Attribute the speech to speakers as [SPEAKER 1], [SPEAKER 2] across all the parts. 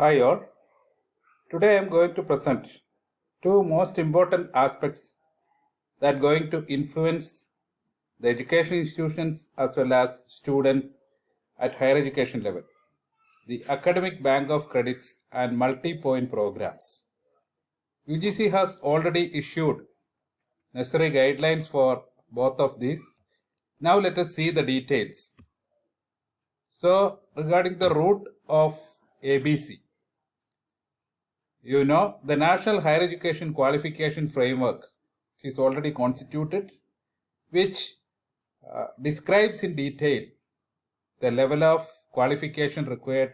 [SPEAKER 1] Hi all. Today I am going to present two most important aspects that are going to influence the education institutions as well as students at higher education level. The academic bank of credits and multi-point programs. UGC has already issued necessary guidelines for both of these. Now let us see the details. So regarding the route of ABC. The National Higher Education Qualification Framework is already constituted, which describes in detail the level of qualification required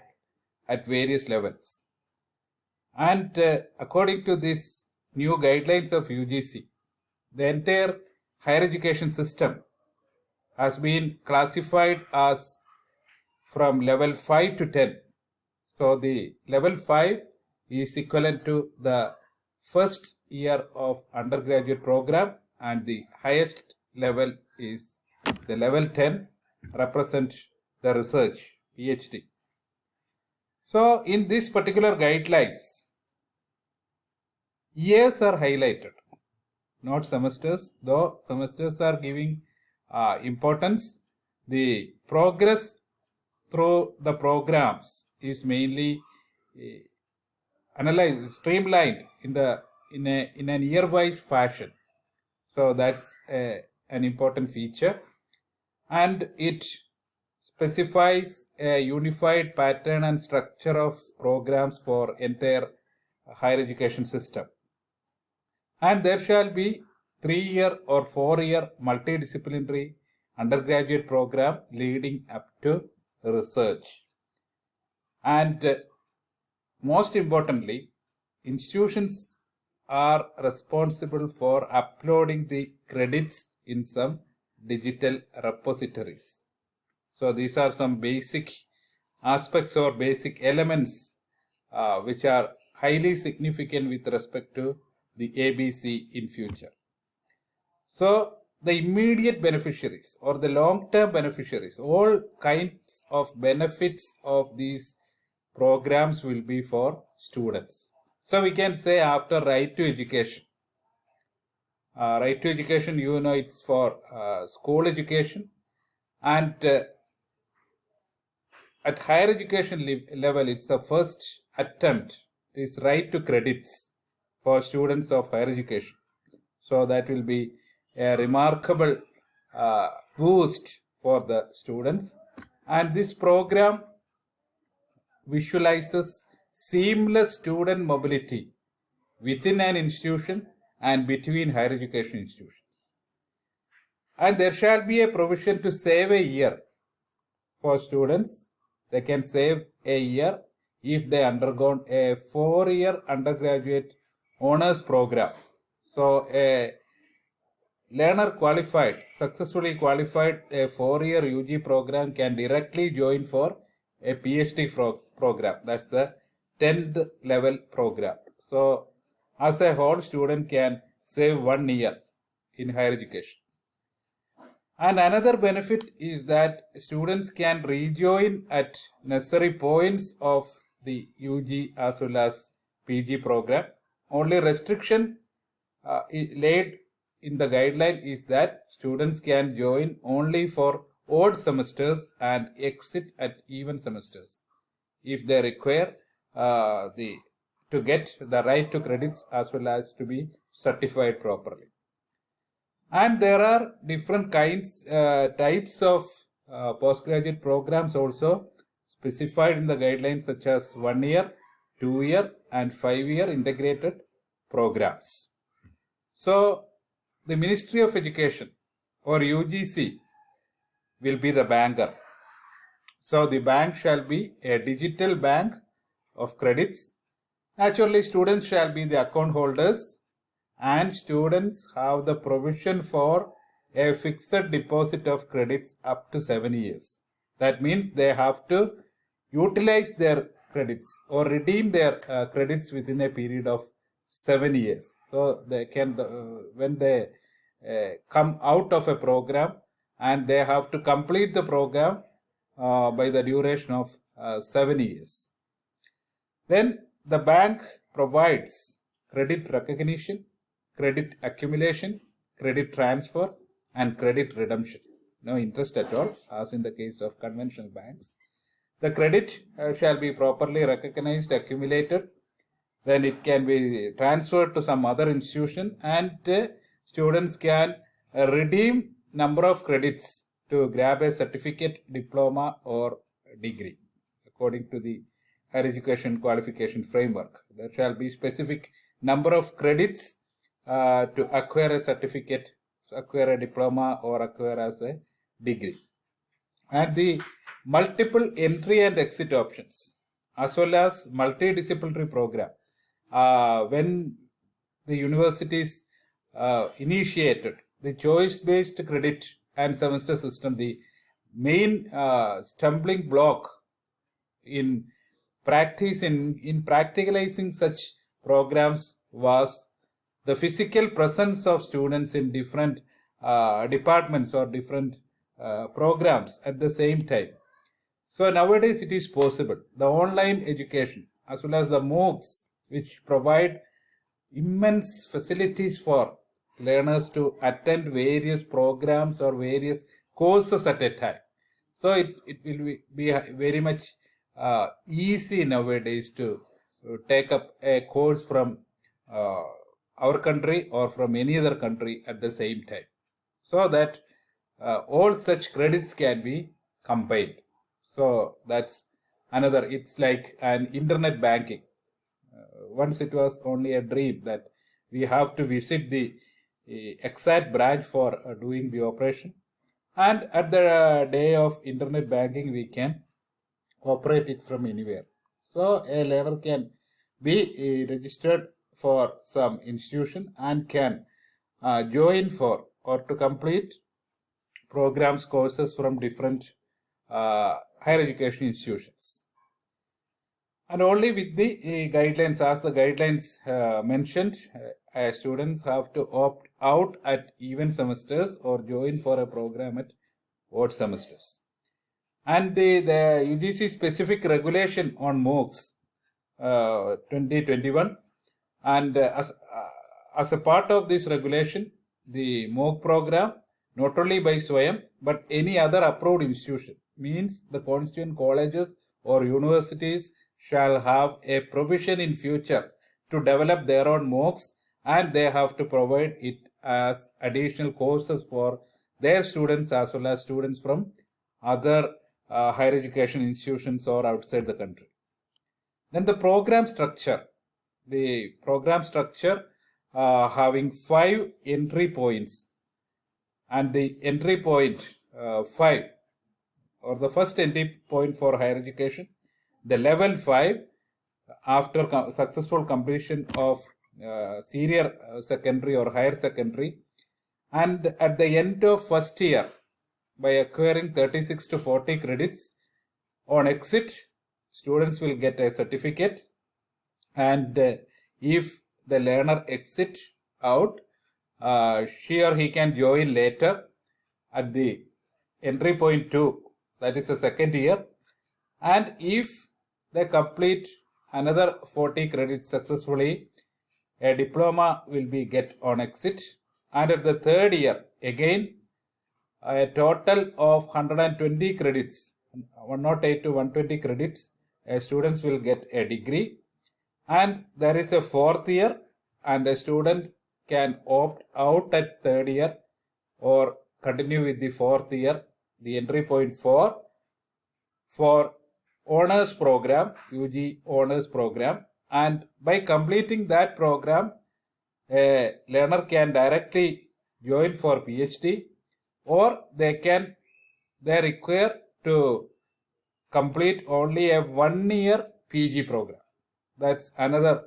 [SPEAKER 1] at various levels. And according to this new guidelines of UGC, the entire higher education system has been classified as from level 5 to 10. So the level 5 is equivalent to the first year of undergraduate program, and the highest level is the level 10, represent the research PhD. So in this particular guidelines, years are highlighted, not semesters, though semesters are giving importance. The progress through the programs is mainly analyzed, streamlined in an year-wise fashion. So that's an important feature, and it specifies a unified pattern and structure of programs for entire higher education system. And there shall be 3-year or 4-year multidisciplinary undergraduate program leading up to research. And most importantly, institutions are responsible for uploading the credits in some digital repositories. So these are some basic aspects or basic elements which are highly significant with respect to the ABC in future. So the immediate beneficiaries or the long-term beneficiaries, all kinds of benefits of these programs will be for students. So we can say after right to education. Right to education, it's for school education, and at higher education level, it's the first attempt. It's right to credits for students of higher education. So that will be a remarkable boost for the students. And this program visualizes seamless student mobility within an institution and between higher education institutions. And there shall be a provision to save a year for students. They can save a year if they undergone a 4-year undergraduate honors program. So a learner successfully qualified a 4-year UG program can directly join for a PhD program. That's the 10th level program. So as a whole, student can save 1 year in higher education. And another benefit is that students can rejoin at necessary points of the UG as well as PG program. Only restriction laid in the guideline is that students can join only for odd semesters and exit at even semesters if they require to get the right to credits as well as to be certified properly. And there are different types of postgraduate programs also specified in the guidelines, such as 1 year, 2 year, and 5-year integrated programs. So the Ministry of Education or UGC will be the banker. So the bank shall be a digital bank of credits. Naturally, students shall be the account holders, and students have the provision for a fixed deposit of credits up to 7 years. That means they have to utilize their credits or redeem their credits within a period of 7 years. So they can, when they come out of a program, and they have to complete the program by the duration of 7 years. Then the bank provides credit recognition, credit accumulation, credit transfer, and credit redemption. No interest at all, as in the case of conventional banks. The credit shall be properly recognized, accumulated, then it can be transferred to some other institution, and students can redeem number of credits to grab a certificate, diploma, or degree according to the higher education qualification framework. There shall be specific number of credits to acquire a certificate, acquire a diploma, or acquire as a degree. And the multiple entry and exit options, as well as multidisciplinary program. When the universities initiated the choice-based credit and semester system, the main stumbling block in practice in practicalizing such programs was the physical presence of students in different departments or different programs at the same time. So nowadays it is possible. The online education as well as the MOOCs, which provide immense facilities for learners to attend various programs or various courses at a time. So it will be very much easy nowadays to take up a course from our country or from any other country at the same time, so that all such credits can be combined. So that's another, it's like an internet banking. Once it was only a dream that we have to visit the exact branch for doing the operation, and at the day of internet banking we can operate it from anywhere. So a learner can be registered for some institution and can join for or to complete programs, courses from different higher education institutions. And only with the guidelines, as the guidelines mentioned, students have to opt out at even semesters or join for a program at odd semesters. And the UGC specific regulation on MOOCs 2021, and as a part of this regulation, the MOOC program, not only by SWAYAM but any other approved institution, means the constituent colleges or universities shall have a provision in future to develop their own MOOCs, and they have to provide it as additional courses for their students as well as students from other higher education institutions or outside the country. Then the program structure. The program structure having 5 entry points, and the entry point 5, or the first entry point for higher education, the level 5 after successful completion of senior secondary or higher secondary, and at the end of first year by acquiring 36 to 40 credits. On exit, students will get a certificate, and if the learner exit out, she or he can join later at the entry point 2, that is the second year, and if they complete another 40 credits successfully, a diploma will be get on exit, and at the third year again a total of 120 credits, 108 to 120 credits, students will get a degree, and there is a fourth year, and a student can opt out at third year or continue with the fourth year, the entry point 4 for honors program, UG honors program, and by completing that program, a learner can directly join for PhD, or they require to complete only a 1 year PG program. That's another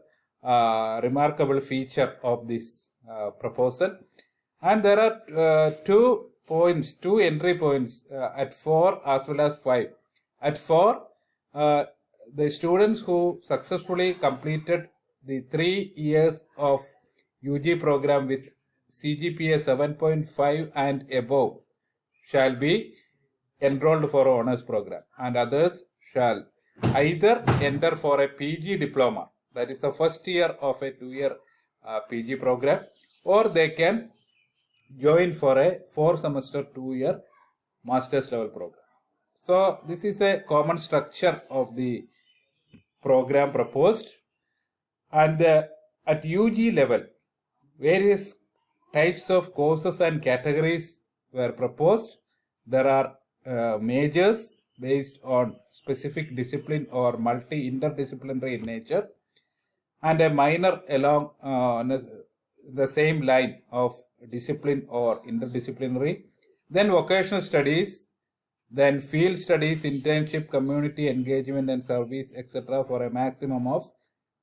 [SPEAKER 1] remarkable feature of this proposal. And there are 2 entry points at 4 as well as 5. At 4, the students who successfully completed the 3 years of UG program with CGPA 7.5 and above shall be enrolled for honors program, and others shall either enter for a PG diploma, that is the first year of a 2-year PG program, or they can join for a 4-semester 2-year master's level program. So this is a common structure of the program proposed. And at UG level, various types of courses and categories were proposed. There are majors based on specific discipline or interdisciplinary in nature, and a minor along the same line of discipline or interdisciplinary. Then vocational studies, then field studies, internship, community engagement and service, etc. for a maximum of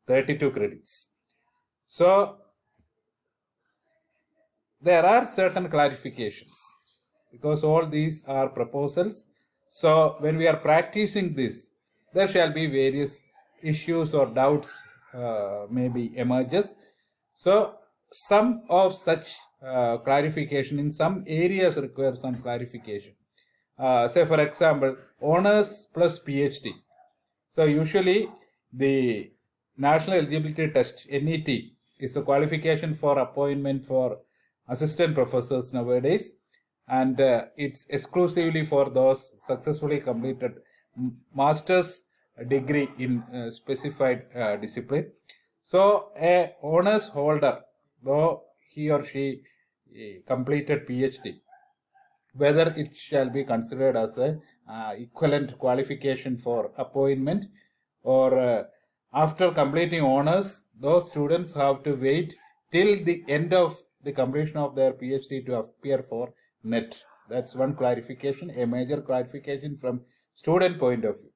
[SPEAKER 1] 32 credits. So there are certain clarifications because all these are proposals. So when we are practicing this, there shall be various issues or doubts maybe emerges. So some of such clarification in some areas require some clarification. Say for example, honors plus PhD. So usually the National Eligibility Test, NET, is a qualification for appointment for assistant professors nowadays, and it's exclusively for those successfully completed master's degree in specified discipline. So a honors holder, though he or she completed PhD, whether it shall be considered as a equivalent qualification for appointment, or after completing honors, those students have to wait till the end of the completion of their PhD to appear for NET. That's one clarification, a major clarification from student point of view.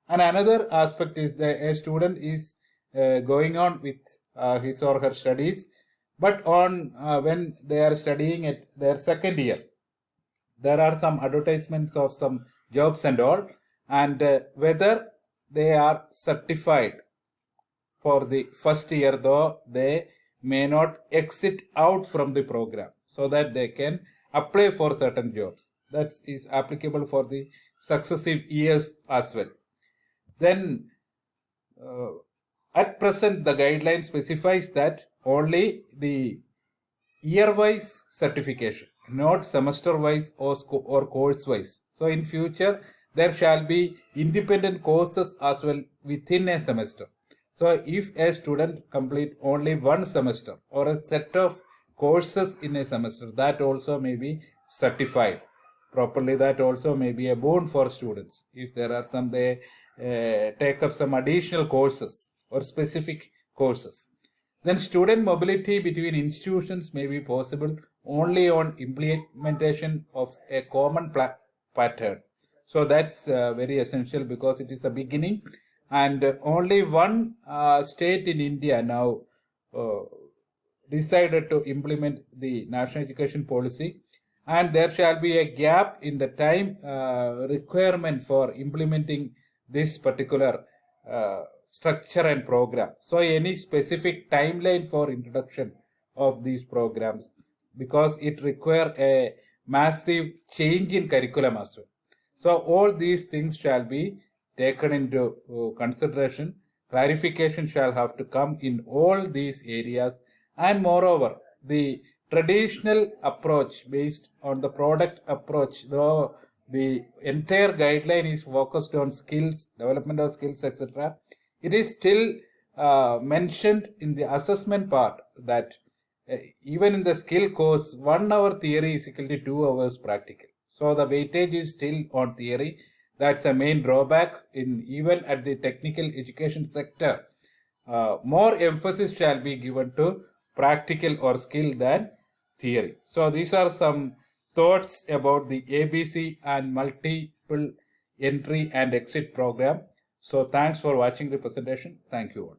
[SPEAKER 1] And another aspect is that a student is going on with his or her studies, but on when they are studying at their second year, there are some advertisements of some jobs and all, and whether they are certified for the first year, though they may not exit out from the program, so that they can apply for certain jobs. That is applicable for the successive years as well. Then at present the guideline specifies that only the year-wise certification, not semester-wise or course-wise. So in future there shall be independent courses as well within a semester. So if a student complete only one semester or a set of courses in a semester, that also may be certified properly. That also may be a boon for students. If there are some, they take up some additional courses or specific courses. Then student mobility between institutions may be possible only on implementation of a common pattern. So that's very essential because it is a beginning, and only one state in India now decided to implement the national education policy, and there shall be a gap in the time requirement for implementing this particular structure and program. So any specific timeline for introduction of these programs, because it require a massive change in curriculum as well. So all these things shall be taken into consideration. Clarification shall have to come in all these areas, and moreover the traditional approach based on the product approach, though the entire guideline is focused on skills, development of skills, etc., it is still mentioned in the assessment part that even in the skill course, 1 hour theory is equal to 2 hours practical. So the weightage is still on theory. That's a main drawback in even at the technical education sector. More emphasis shall be given to practical or skill than theory. So these are some thoughts about the ABC and multiple entry and exit program. So thanks for watching the presentation. Thank you all.